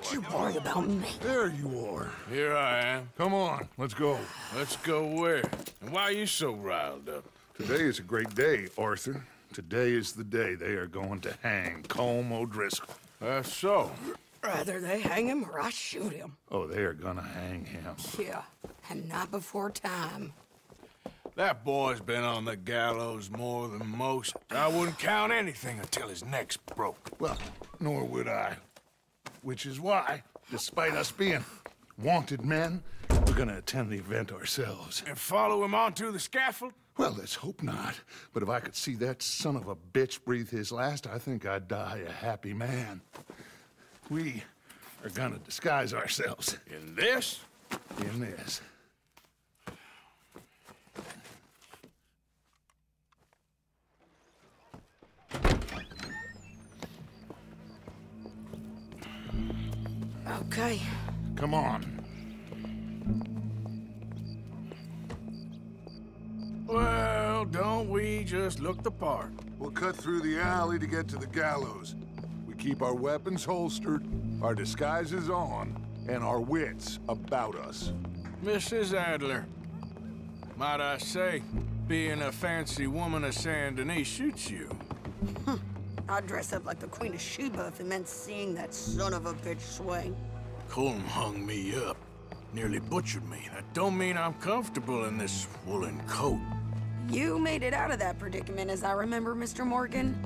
Don't you worry about me. There you are. Here I am. Come on, let's go. Let's go where? And why are you so riled up? Today is a great day, Arthur. Today is the day they are going to hang Colm O'Driscoll. That's so. Rather they hang him or I shoot him. Oh, they are gonna hang him. Yeah, and not before time. That boy's been on the gallows more than most. I wouldn't count anything until his neck's broke. Well, nor would I. Which is why, despite us being wanted men, we're gonna attend the event ourselves. And follow him onto the scaffold? Well, let's hope not. But if I could see that son of a bitch breathe his last, I think I'd die a happy man. We are gonna disguise ourselves. In this? In this. Okay. Come on. Well, don't we just look the part? We'll cut through the alley to get to the gallows. We keep our weapons holstered, our disguises on, and our wits about us. Mrs. Adler, might I say, being a fancy woman of Saint Denis shoots you. I'd dress up like the Queen of Sheba if it meant seeing that son of a bitch swing. Colm hung me up, nearly butchered me. That don't mean I'm comfortable in this woolen coat. You made it out of that predicament, as I remember, Mr. Morgan.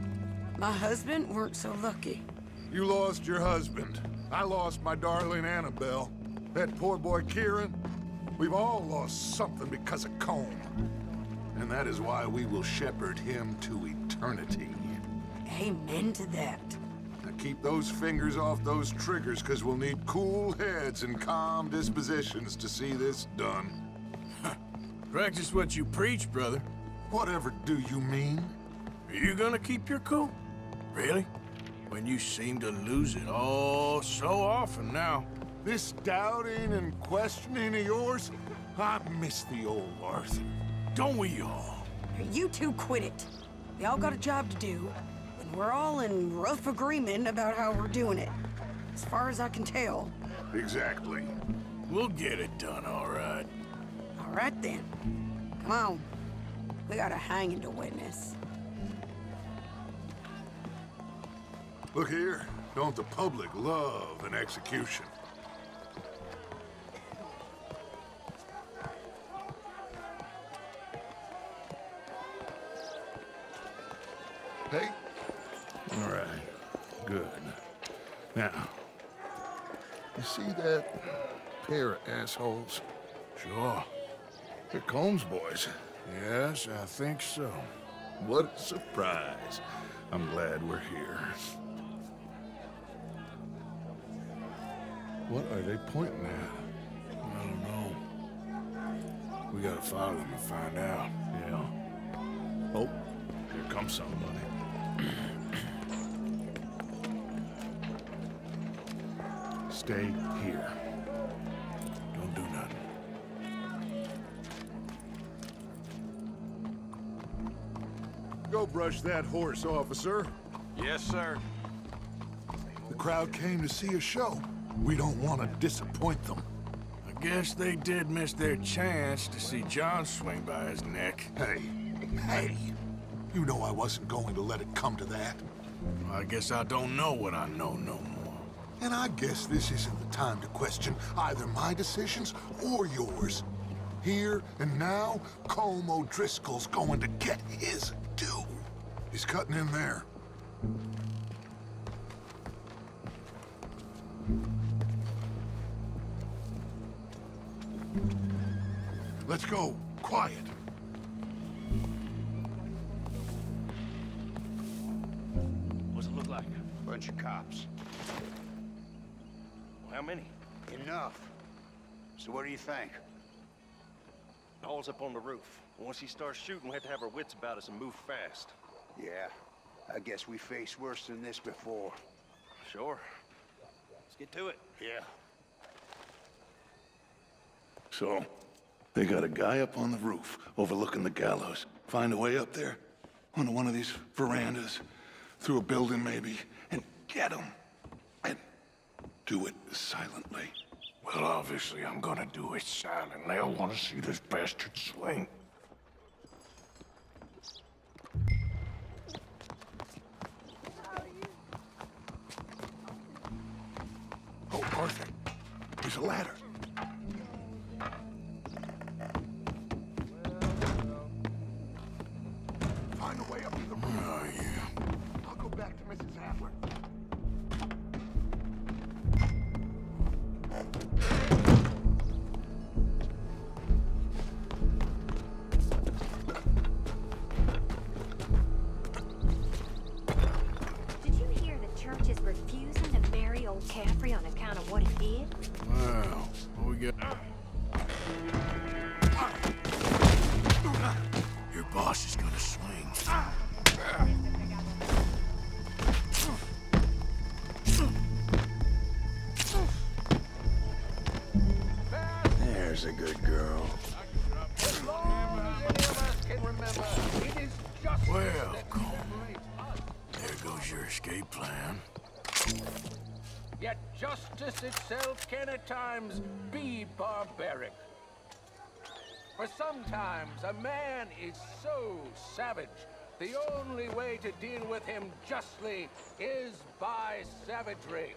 My husband weren't so lucky. You lost your husband. I lost my darling Annabelle. That poor boy Kieran. We've all lost something because of Colm. And that is why we will shepherd him to eternity. Amen to that. Now keep those fingers off those triggers, because we'll need cool heads and calm dispositions to see this done. Practice what you preach, brother. Whatever do you mean? Are you gonna keep your cool? Really? When you seem to lose it all so often now. This doubting and questioning of yours, I miss the old Arthur. Don't we all? You two quit it. We all got a job to do, and we're all in rough agreement about how we're doing it. As far as I can tell. Exactly. We'll get it done, all right. All right, then. Come on. We got a hanging to witness. Look here, don't the public love an execution? Hey? All right. Good. Now, you see that pair of assholes? Sure. They're Colm's boys. Yes, I think so. What a surprise. I'm glad we're here. What are they pointing at? I don't know. We gotta follow them and find out. Yeah. Oh, here comes somebody. Stay here. Don't do nothing. Go brush that horse, officer. Yes, sir. The crowd came to see a show. We don't want to disappoint them. I guess they did miss their chance to see John swing by his neck. Hey, you know I wasn't going to let it come to that. I guess I don't know what I know no more. And I guess this isn't the time to question either my decisions or yours. Here and now, Colm O'Driscoll's going to get his due. He's cutting in there. Let's go. Quiet. What's it look like? Bunch of cops. How many? Enough. So what do you think? All's up on the roof. Once he starts shooting, we have to have our wits about us and move fast. Yeah, I guess we faced worse than this before. Sure. Let's get to it. Yeah. So, they got a guy up on the roof overlooking the gallows. Find a way up there, onto one of these verandas, through a building maybe, and get him. And Do it silently. Well, obviously I'm gonna do it silently. I want to see this bastard swing. Oh, Arthur, there's a ladder. Find a way up to the roof. Oh, yeah. I'll go back to Mrs. Adler. Did you hear the church is refusing to bury old Caffrey on account of what he did? Well, what we got? Your boss is gonna swing. There's a good girl. As long as any of us can remember, it is justice Well, that Colm, separates us. there goes your escape plan. Yet justice itself can at times be barbaric. For sometimes a man is so savage, the only way to deal with him justly is by savagery.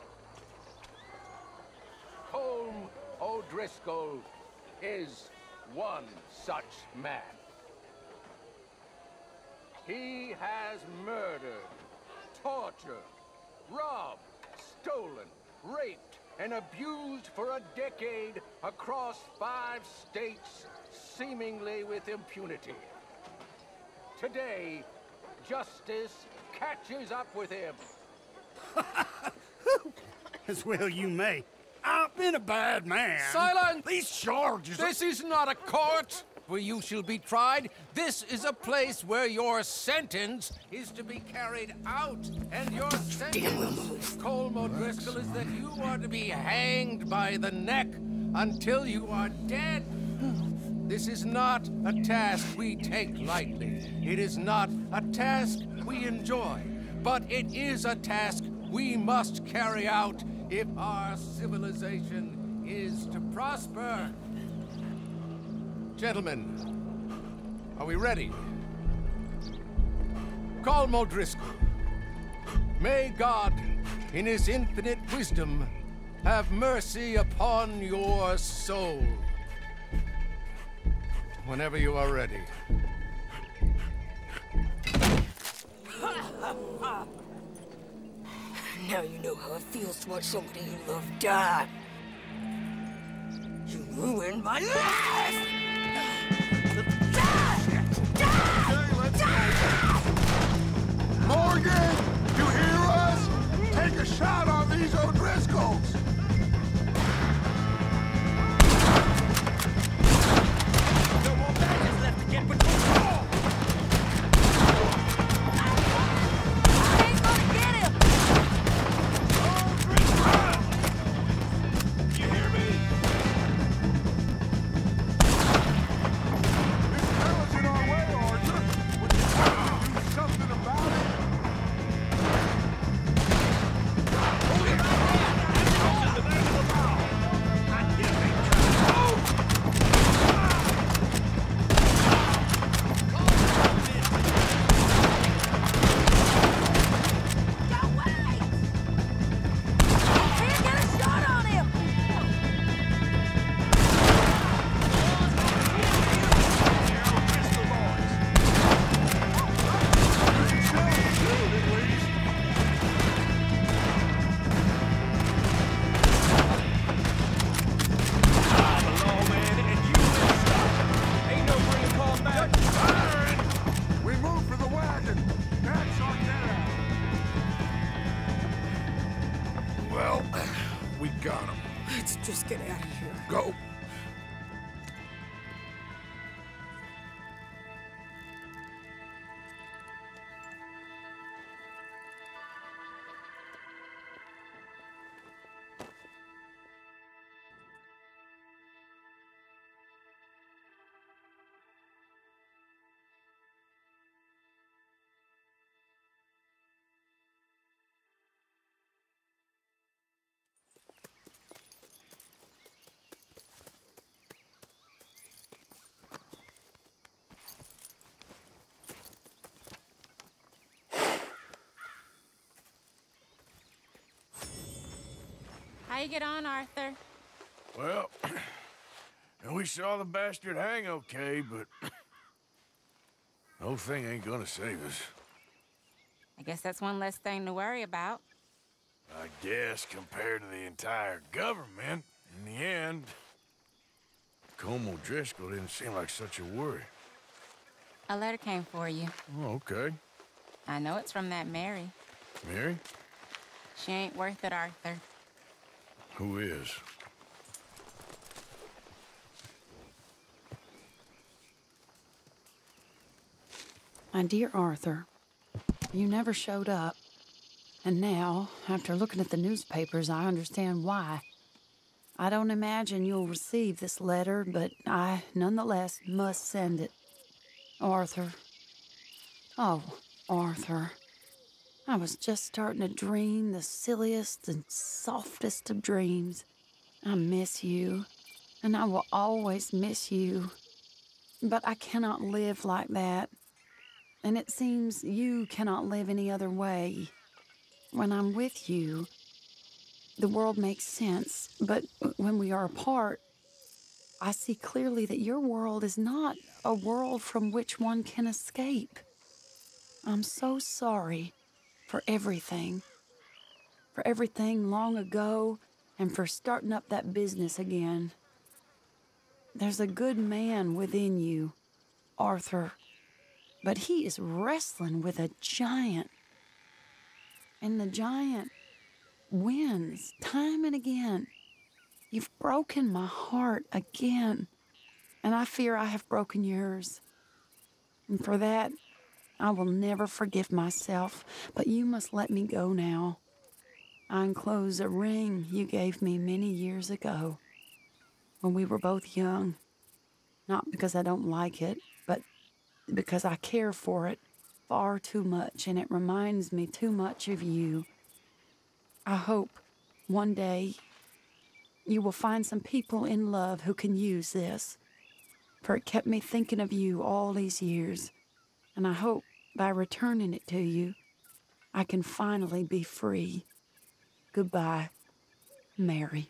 Colm O'Driscoll is one such man. He has murdered, tortured, robbed, stolen, raped, and abused for a decade across 5 states, seemingly with impunity. Today, justice catches up with him. As well you may. I've been a bad man. Silence! These charges... This is not a court where you shall be tried. This is a place where your sentence is to be carried out. And your sentence, Colm O'Driscoll, is that you are to be hanged by the neck until you are dead. This is not a task we take lightly. It is not a task we enjoy. But it is a task we must carry out if our civilization is to prosper. Gentlemen, are we ready? Colm O'Driscoll, may God, in his infinite wisdom, have mercy upon your soul. Whenever you are ready. Now you know how it feels to watch somebody you love die. You ruined my life! Morgan, you hear us? Take a shot on these O'Driscolls. No more badges left to get between. I ain't gonna get him! You hear me? How you get on, Arthur? Well, and we saw the bastard hang okay, but the whole thing ain't gonna save us. I guess that's one less thing to worry about. I guess compared to the entire government, in the end, Colm Driscoll didn't seem like such a worry. A letter came for you. Oh, okay. I know it's from that Mary. Mary? She ain't worth it, Arthur. Who is? My dear Arthur, you never showed up. And now, after looking at the newspapers, I understand why. I don't imagine you'll receive this letter, but I, nonetheless, must send it. Arthur. Oh, Arthur. I was just starting to dream the silliest and softest of dreams. I miss you, and I will always miss you. But I cannot live like that. And it seems you cannot live any other way. When I'm with you, the world makes sense, but when we are apart, I see clearly that your world is not a world from which one can escape. I'm so sorry for everything long ago, and for starting up that business again. There's a good man within you, Arthur, but he is wrestling with a giant. And the giant wins time and again. You've broken my heart again, and I fear I have broken yours. And for that, I will never forgive myself, but you must let me go now. I enclose a ring you gave me many years ago, when we were both young. Not because I don't like it, but because I care for it far too much, and it reminds me too much of you. I hope one day you will find some people in love who can use this, for it kept me thinking of you all these years, and I hope by returning it to you, I can finally be free. Goodbye, Mary.